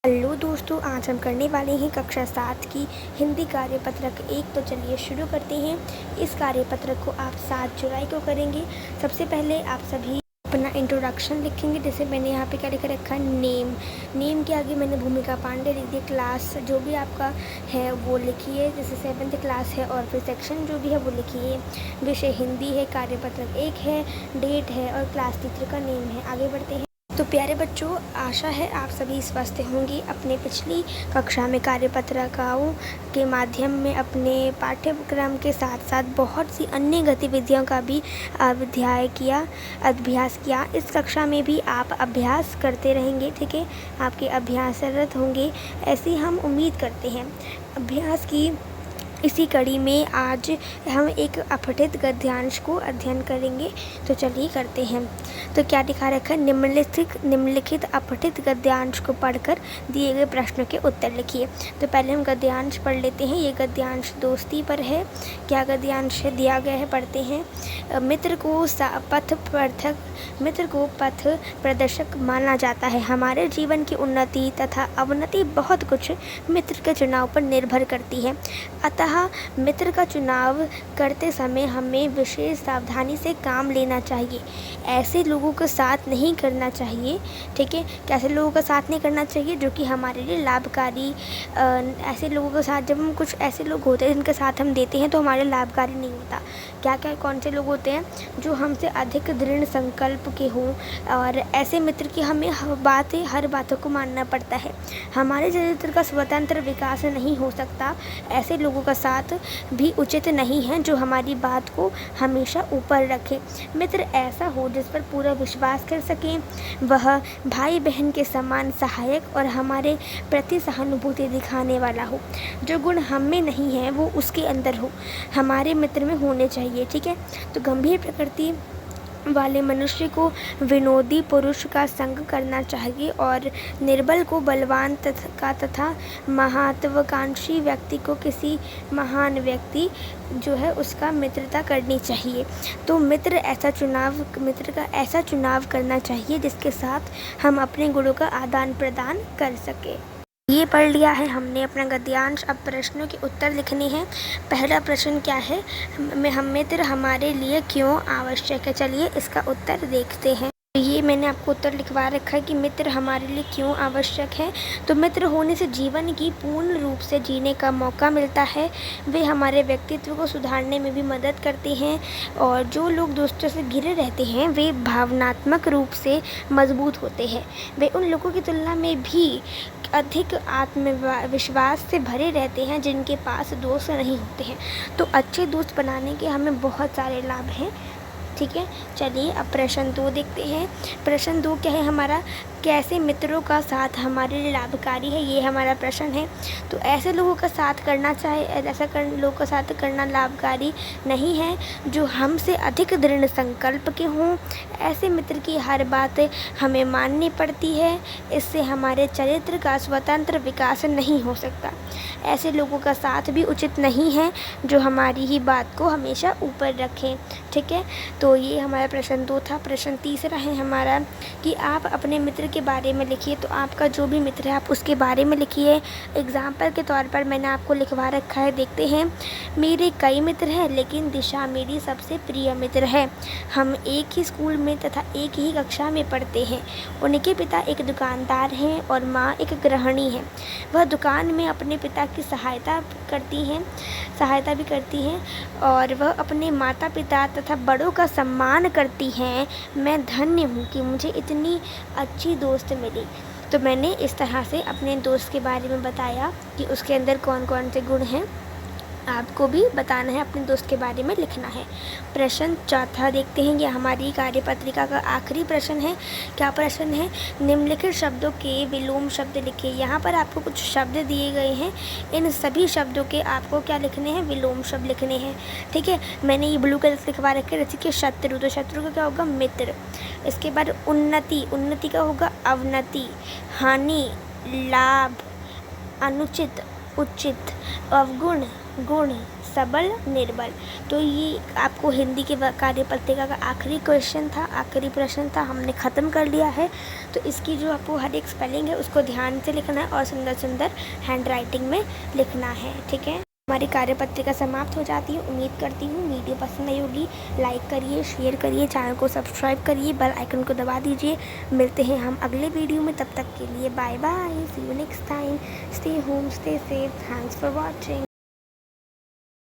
Hello दोस्तों, आज हम करने वाले हैं कक्षा 7 की हिंदी कार्यपत्रक 1। तो चलिए शुरू करते हैं। इस कार्यपत्रक को आप 7 जुलाई को करेंगे। सबसे पहले आप सभी अपना इंट्रोडक्शन लिखेंगे। जैसे मैंने यहाँ पे क्या लिख रखा है, नेम के आगे मैंने भूमिका पांडे लिख दिया। क्लास जो भी आपका है वो लिखिए, जैसे 7th क्लास है, और फिर सेक्शन जो भी है वो लिखिए। विषय हिंदी है, कार्यपत्रक 1 है, डेट है और क्लास टीचर का नेम है। आगे बढ़ते हैं। तो प्यारे बच्चों, आशा है आप सभी स्वस्थ होंगे। अपने पिछली कक्षा में कार्यपत्रिकाओं के माध्यम में अपने पाठ्यक्रम के साथ साथ बहुत सी अन्य गतिविधियों का भी अभ्यास किया। इस कक्षा में भी आप अभ्यास करते रहेंगे, ठीक है। आपके अभ्यासरत होंगे, ऐसी हम उम्मीद करते हैं। अभ्यास की इसी कड़ी में आज हम एक अपठित गद्यांश को अध्ययन करेंगे। तो चलिए करते हैं। तो क्या दिखा रखा है, निम्नलिखित अपठित गद्यांश को पढ़कर दिए गए प्रश्नों के उत्तर लिखिए। तो पहले हम गद्यांश पढ़ लेते हैं। ये गद्यांश दोस्ती पर है। क्या गद्यांश है दिया गया है, पढ़ते हैं। मित्र को पथ प्रदर्शक माना जाता है। हमारे जीवन की उन्नति तथा अवनति बहुत कुछ मित्र के चुनाव पर निर्भर करती है। अतः मित्र का चुनाव करते समय हमें विशेष सावधानी से काम लेना चाहिए। ऐसे लोगों का साथ नहीं करना चाहिए, ठीक है। कैसे लोगों का साथ नहीं करना चाहिए, जो कि हमारे लिए लाभकारी। ऐसे लोगों के साथ, जब हम कुछ ऐसे लोग होते हैं जिनके साथ हम देते हैं तो हमारे लाभकारी नहीं होता। क्या कौन से लोग होते हैं, जो हमसे अधिक दृढ़ संकल्प के हों, और ऐसे मित्र की हमें हर बातों को मानना पड़ता है। हमारे चरित्र का स्वतंत्र विकास नहीं हो सकता। ऐसे लोगों का साथ भी उचित नहीं है जो हमारी बात को हमेशा ऊपर रखे। मित्र ऐसा हो जिस पर पूरा विश्वास कर सकें, वह भाई बहन के समान सहायक और हमारे प्रति सहानुभूति दिखाने वाला हो। जो गुण हम में नहीं है वो उसके अंदर हो, हमारे मित्र में होने चाहिए, ठीक है। तो गंभीर प्रकृति वाले मनुष्य को विनोदी पुरुष का संग करना चाहिए, और निर्बल को बलवान तथा महत्वाकांक्षी व्यक्ति को किसी महान व्यक्ति जो है उसका मित्रता करनी चाहिए। तो मित्र का ऐसा चुनाव करना चाहिए जिसके साथ हम अपने गुणों का आदान प्रदान कर सके। ये पढ़ लिया है हमने अपना गद्यांश। अब प्रश्नों के उत्तर लिखने हैं। पहला प्रश्न क्या है, हम मित्र हमारे लिए क्यों आवश्यक है। चलिए इसका उत्तर देखते हैं। ये मैंने आपको उत्तर लिखवा रखा है कि मित्र हमारे लिए क्यों आवश्यक है। तो मित्र होने से जीवन की पूर्ण रूप से जीने का मौका मिलता है। वे हमारे व्यक्तित्व को सुधारने में भी मदद करते हैं, और जो लोग दोस्तों से घिरे रहते हैं वे भावनात्मक रूप से मजबूत होते हैं। वे उन लोगों की तुलना में भी अधिक आत्मविश्वास से भरे रहते हैं जिनके पास दोस्त नहीं होते हैं। तो अच्छे दोस्त बनाने के हमें बहुत सारे लाभ हैं, ठीक है। चलिए अब प्रश्न 2 देखते हैं। प्रश्न 2 क्या है हमारा, कैसे मित्रों का साथ हमारे लिए लाभकारी है, ये हमारा प्रश्न है। तो ऐसे लोगों का साथ करना लोगों का साथ करना लाभकारी नहीं है जो हमसे अधिक दृढ़ संकल्प के हों। ऐसे मित्र की हर बात हमें माननी पड़ती है, इससे हमारे चरित्र का स्वतंत्र विकास नहीं हो सकता। ऐसे लोगों का साथ भी उचित नहीं है जो हमारी ही बात को हमेशा ऊपर रखें, ठीक है। तो ये हमारा प्रश्न 2 था। प्रश्न 3 है हमारा कि आप अपने मित्र के बारे में लिखिए। तो आपका जो भी मित्र है आप उसके बारे में लिखिए। एग्जाम्पल के तौर पर मैंने आपको लिखवा रखा है, देखते हैं। मेरे कई मित्र हैं लेकिन दिशा मेरी सबसे प्रिय मित्र है। हम एक ही स्कूल में तथा एक ही कक्षा में पढ़ते हैं। उनके पिता एक दुकानदार हैं और माँ एक गृहिणी है। वह दुकान में अपने पिता की सहायता भी करती हैं और वह अपने माता पिता तथा बड़ों का सम्मान करती हैं। मैं धन्य हूँ कि मुझे इतनी अच्छी दोस्त मिली। तो मैंने इस तरह से अपने दोस्त के बारे में बताया कि उसके अंदर कौन कौन से गुण हैं। आपको भी बताना है, अपने दोस्त के बारे में लिखना है। प्रश्न 4 देखते हैं। यह हमारी कार्यपत्रिका का आखिरी प्रश्न है। क्या प्रश्न है, निम्नलिखित शब्दों के विलोम शब्द लिखिए। यहाँ पर आपको कुछ शब्द दिए गए हैं, इन सभी शब्दों के आपको क्या लिखने हैं, विलोम शब्द लिखने हैं, ठीक है। मैंने ये ब्लू कलर से लिखवा रखे। जैसे कि शत्रु, तो शत्रु का क्या होगा, मित्र। इसके बाद उन्नति का होगा अवनति। हानि, लाभ। अनुचित, उचित। अवगुण, गुण। सबल निर्बल। तो ये आपको हिंदी के कार्यपत्रिका का आखिरी क्वेश्चन था, आखिरी प्रश्न था, हमने ख़त्म कर लिया है। तो इसकी जो आपको हर एक स्पेलिंग है उसको ध्यान से लिखना है और सुंदर सुंदर हैंड राइटिंग में लिखना है, ठीक है। हमारी कार्यपत्रिका समाप्त हो जाती है। उम्मीद करती हूँ वीडियो पसंद आई होगी। लाइक करिए, शेयर करिए, चैनल को सब्सक्राइब करिए, बेल आइकन को दबा दीजिए। मिलते हैं हम अगले वीडियो में, तब तक के लिए bye bye, see you next time, stay home, stay safe, thanks for watching.